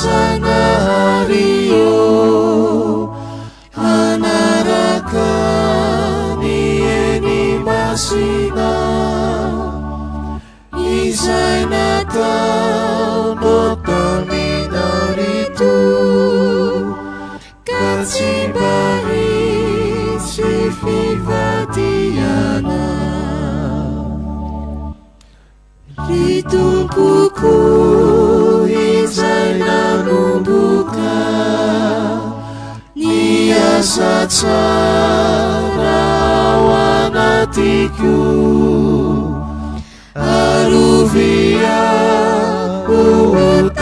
sanario hanarakan ieni masina isai natau botol minoritu kacibahi si vivatiana ritungkuku isai nanubuka niasa carawanatiku aruvia uut